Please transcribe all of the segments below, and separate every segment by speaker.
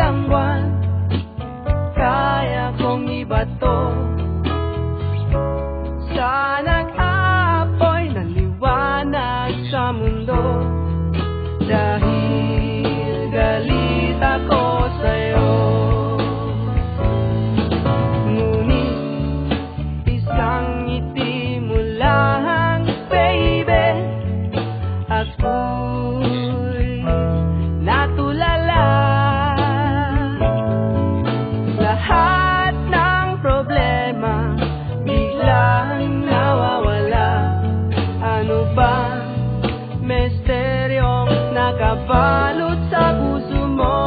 Speaker 1: isang buwan, kaya kong ibato. Sana'y apoy ng liwanag sa mundo, dahil galit ako sa'yo. Ngunit isang ngiti mo lang, baby, ako'y natulala. Lahat ng problema biglang nawawala. Ano ba misteryong nakabalot sa puso mo?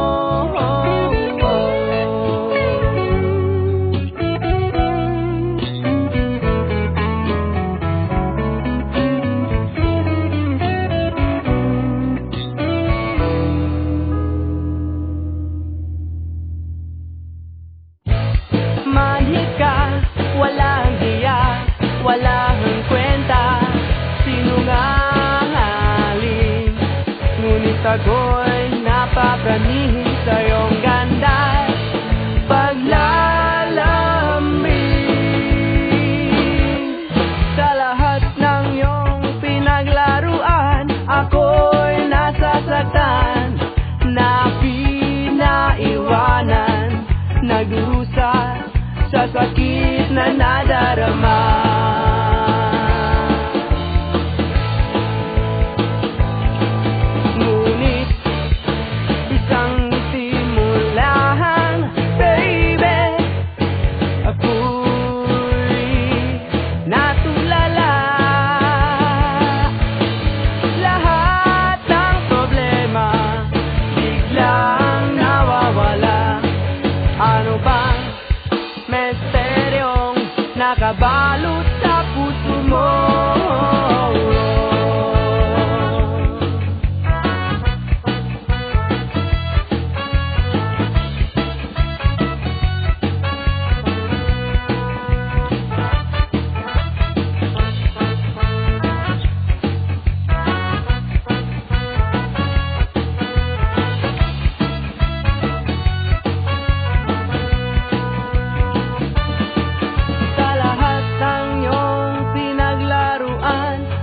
Speaker 1: Manhid ka, walang hiya, walang kwenta, sinungaling. Ngunit ako'y napapranihin sa iyong ganda, paglalambing. Sa lahat ng iyong pinaglaruan, ako'y nasasaktan, na pinaiwanan, nagdurusa sa sakit na nadarama. Ngunit isang ngiti mo lang, baby, ako'y natulala. Lahat ng problema biglang nawawala. Ano bang misteryong nakabalot sa puso mo?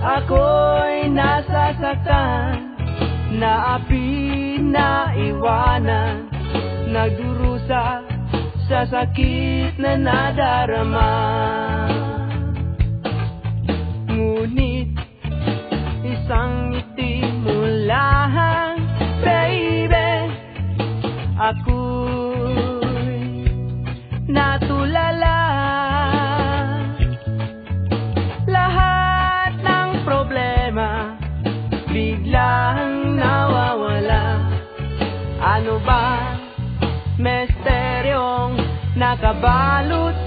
Speaker 1: Ako'y nasasaktan, naapi na iwanan, nagdurusa sa sakit na nadarama. Ngunit isang ngiti mo lang, baby, ako'y natulala. Lahat ng problema biglang nawawala. Ano ba misteryong nakabalot